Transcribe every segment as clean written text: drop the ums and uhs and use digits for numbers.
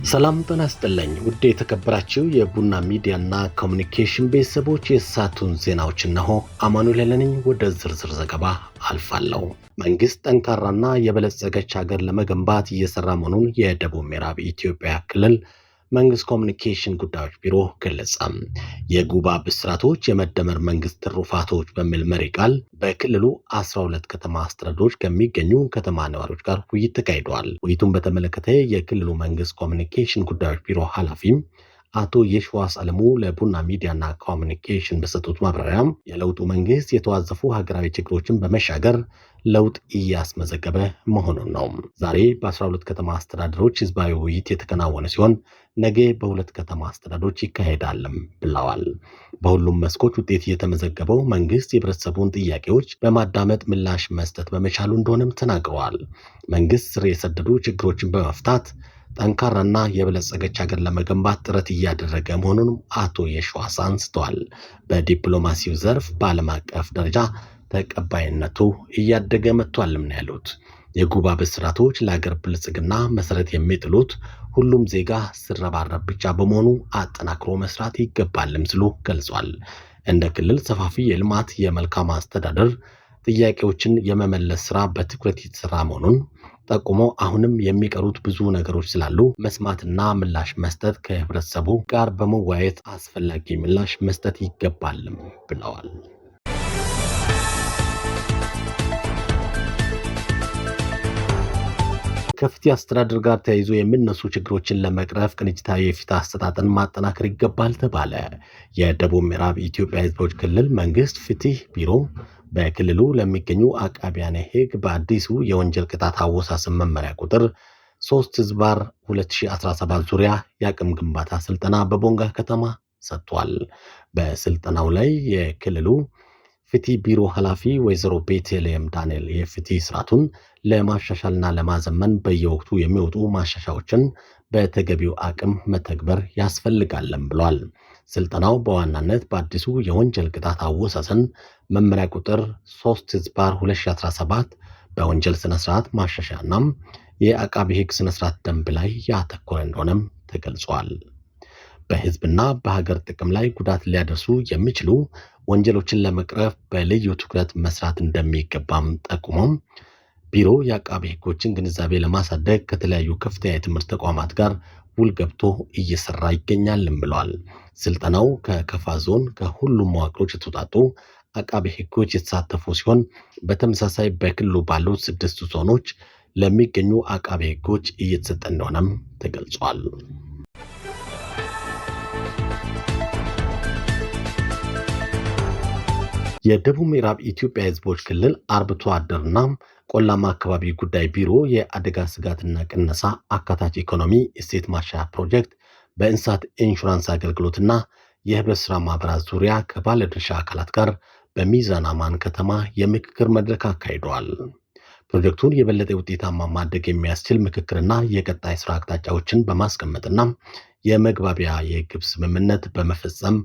ሰላም ጤና ይስጥልኝ ውድ የተከበራችሁ የቡና ሚዲያና ኮሙኒኬሽን ቤተሰቦች የሰዓቱን ዜናዎች እነሆ አማኑኤል ነኝ። ወደ ዝርዝር ዘገባ አልፋለሁ። መንግስት ጠንካራና የበለጸገች ሀገር ለመገንባት እየሰራ መሆኑን የደቡብ ምዕራብ ኢትዮጵያ ክልል መንግስት ኮሙኒኬሽን ጉዳዮች ቢሮ ገለጸ። የጉባ ብስራቶች የመደመር መንግስት ትሩፋቶች በሚል መሪ ቃል በክልሉ 12 ከተማ አስተዳደሮች ከሚገኙ ከተማ ነዋሪዎች ጋር ውይይት ተካሂዷል። ውይይቱን በተመለከተ የክልሉ መንግስት ኮሙኒኬሽን ጉዳዮች ቢሮ ኃላፊ አቶ የሽዋስ አለሙ ለቡና ሚዲያና ኮሙኒኬሽን በሰጡት ማብራሪያ የለውጡ መንግስት የተዋዘፉ ሀገራዊ ችግሮችን በመሻገር ለውጥ እያስመዘገበ መሆኑን ነው። ዛሬ በ12 ከተማ አስተዳደሮች ህዝባዊ ውይይት የተከናወነ ሲሆን ነገ በሁለት ከተማ አስተዳደሮች ይካሄዳልም ብለዋል። በሁሉም መስኮች ውጤት የተመዘገበው መንግስት የህብረተሰቡን ጥያቄዎች በማዳመጥ ምላሽ መስጠት በመቻሉ እንደሆነም ተናግረዋል። መንግስት ስር የሰደዱ ችግሮችን በመፍታት ጠንካራና የበለጸገች ሀገር ለመገንባት ጥረት እያደረገ መሆኑንም አቶ የሽዋስ አንስተዋል። በዲፕሎማሲው ዘርፍ በዓለም አቀፍ ደረጃ ተቀባይነቱ እያደገ መጥቷልም ነው ያሉት። የጉባ ብስራቶች ለሀገር ብልጽግና መሰረት የሚጥሉት ሁሉም ዜጋ ሲረባረብ ብቻ በመሆኑ አጠናክሮ መስራት ይገባልም ሲሉ ገልጿል። እንደ ክልል ሰፋፊ የልማት የመልካም አስተዳደር ጥያቄዎችን የመመለስ ስራ በትኩረት የተሰራ መሆኑን ጠቁሞ አሁንም የሚቀሩት ብዙ ነገሮች ስላሉ መስማትና ምላሽ መስጠት ከህብረተሰቡ ጋር በመወያየት አስፈላጊ ምላሽ መስጠት ይገባልም ብለዋል። ከፍትህ አስተዳደር ጋር ተያይዞ የሚነሱ ችግሮችን ለመቅረፍ ቅንጅታዊ የፍትህ አሰጣጥን ማጠናከር ይገባል ተባለ። የደቡብ ምዕራብ ኢትዮጵያ ህዝቦች ክልል መንግስት ፍትህ ቢሮ በክልሉ ለሚገኙ አቃቢያነ ህግ በአዲሱ የወንጀል ቅጣት አወሳሰን መመሪያ ቁጥር 3/2017 ዙሪያ የአቅም ግንባታ ስልጠና በቦንጋ ከተማ ሰጥቷል። በስልጠናው ላይ የክልሉ ፍትህ ቢሮ ኃላፊ ወይዘሮ ቤተልሔም ዳንኤል የፍትህ ስርዓቱን ለማሻሻልና ለማዘመን በየወቅቱ የሚወጡ ማሻሻያዎችን በተገቢው አቅም መተግበር ያስፈልጋልም ብሏል። ስልጠናው በዋናነት በአዲሱ የወንጀል ቅጣት አወሳሰን መመሪያ ቁጥር 3/2017 በወንጀል ስነ ስርዓት ማሻሻያና የአቃቢ ህግ ስነ ስርዓት ደንብ ላይ ያተኮረ እንደሆነም ተገልጿል። በህዝብና በሀገር ጥቅም ላይ ጉዳት ሊያደርሱ የሚችሉ ወንጀሎችን ለመቅረፍ በልዩ ትኩረት መስራት እንደሚገባም ጠቁሞም ቢሮ የአቃቢ ህጎችን ግንዛቤ ለማሳደግ ከተለያዩ ከፍተኛ የትምህርት ተቋማት ጋር ውል ገብቶ እየሰራ ይገኛልም ብለዋል። ስልጠናው ከከፋ ዞን ከሁሉም መዋቅሮች የተውጣጡ አቃቢ ህጎች የተሳተፉ ሲሆን በተመሳሳይ በክልሉ ባሉት 6 ዞኖች ለሚገኙ አቃቢ ህጎች እየተሰጠ እንደሆነም ተገልጿል። የደቡብ ምዕራብ ኢትዮጵያ ህዝቦች ክልል አርብቶ አደርና ቆላማ አካባቢ ጉዳይ ቢሮ የአደጋ ስጋትና ቅነሳ አካታች ኢኮኖሚ እሴት ማሻሻያ ፕሮጀክት በእንስሳት ኢንሹራንስ አገልግሎትና የህብረት ስራ ማህበራት ዙሪያ ከባለድርሻ አካላት ጋር በሚዛን አማን ከተማ የምክክር መድረክ አካሂደዋል። ፕሮጀክቱን የበለጠ ውጤታማ ማድረግ የሚያስችል ምክክርና የቀጣይ ስራ አቅጣጫዎችን በማስቀመጥና የመግባቢያ የግብ ስምምነት በመፈጸም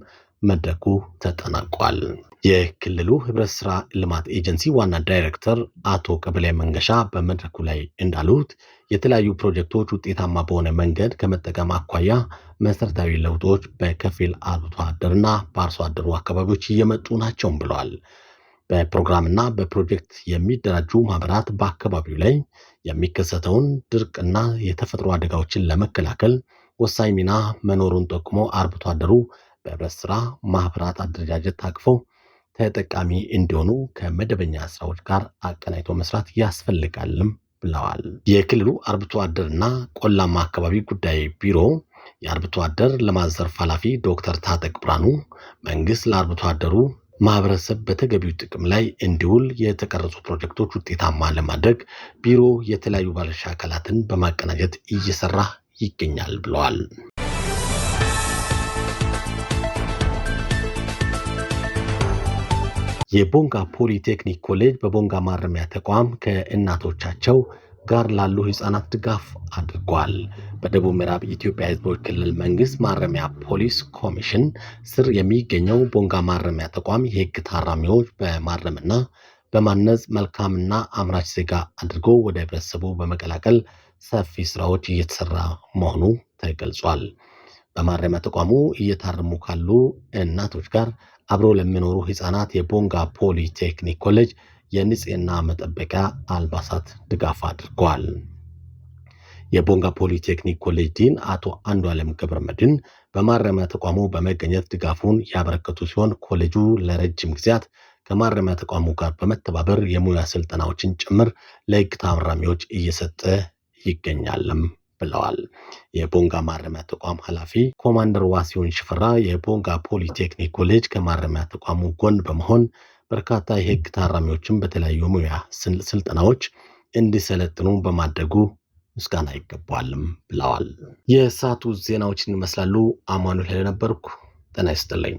መድረኩ ተጠናቋል። የክልሉ ህብረት ስራ ልማት ኤጀንሲ ዋና ዳይሬክተር አቶ ቀበሌ መንገሻ በመድረኩ ላይ እንዳሉት የተለያዩ ፕሮጀክቶች ውጤታማ በሆነ መንገድ ከመጠቀም አኳያ መሰረታዊ ለውጦች በከፊል አርብቶ አደርና በአርሶ አደሩ አካባቢዎች እየመጡ ናቸውም ብለዋል። በፕሮግራምና በፕሮጀክት የሚደራጁ ማህበራት በአካባቢው ላይ የሚከሰተውን ድርቅና የተፈጥሮ አደጋዎችን ለመከላከል ወሳኝ ሚና መኖሩን ጠቁሞ አርብቶ አደሩ በህብረት ስራ ማህበራት አደረጃጀት ታቅፈው ተጠቃሚ እንዲሆኑ ከመደበኛ ስራዎች ጋር አቀናጅቶ መስራት ያስፈልጋልም ብለዋል። የክልሉ አርብቶ አደርና ቆላማ አካባቢ ጉዳይ ቢሮ የአርብቶ አደር ልማት ዘርፍ ኃላፊ ዶክተር ታጠቅ ብርሃኑ መንግስት ለአርብቶ አደሩ ማህበረሰብ በተገቢው ጥቅም ላይ እንዲውል የተቀረጹ ፕሮጀክቶች ውጤታማ ለማድረግ ቢሮ የተለያዩ ባለድርሻ አካላትን በማቀናጀት እየሰራ ይገኛል ብለዋል። የቦንጋ ፖሊቴክኒክ ኮሌጅ በቦንጋ ማረሚያ ተቋም ከእናቶቻቸው ጋር ላሉ ህፃናት ድጋፍ አድርጓል። በደቡብ ምዕራብ ኢትዮጵያ ህዝቦች ክልል መንግስት ማረሚያ ፖሊስ ኮሚሽን ስር የሚገኘው ቦንጋ ማረሚያ ተቋም የህግ ታራሚዎች በማረምና በማነጽ መልካምና አምራች ዜጋ አድርጎ ወደ ህብረተሰቡ በመቀላቀል ሰፊ ስራዎች እየተሰራ መሆኑ ተገልጿል። በማረሚያ ተቋሙ እየታረሙ ካሉ እናቶች ጋር አብረው ለሚኖሩ ህፃናት የቦንጋ ፖሊቴክኒክ ኮሌጅ የንጽህና መጠበቂያ አልባሳት ድጋፍ አድርገዋል። የቦንጋ ፖሊቴክኒክ ኮሌጅ ዲን አቶ አንዱዓለም ገብረመድህን በማረሚያ ተቋሙ በመገኘት ድጋፉን ያበረከቱ ሲሆን ኮሌጁ ለረጅም ጊዜያት ከማረሚያ ተቋሙ ጋር በመተባበር የሙያ ስልጠናዎችን ጭምር ለህግ ታራሚዎች እየሰጠ ይገኛልም ብለዋል። የቦንጋ ማረሚያ ተቋም ኃላፊ ኮማንደር ዋሲሁን ሽፈራ የቦንጋ ፖሊቴክኒክ ኮሌጅ ከማረሚያ ተቋሙ ጎን በመሆን በርካታ የህግ ታራሚዎችን በተለያዩ ሙያ ስልጠናዎች እንዲሰለጥኑ በማድረጉ ምስጋና ይገባዋልም ብለዋል። የሰዓቱ ዜናዎችን ይመስላሉ። አማኑኤል ነበርኩ። ጤና ይስጥልኝ።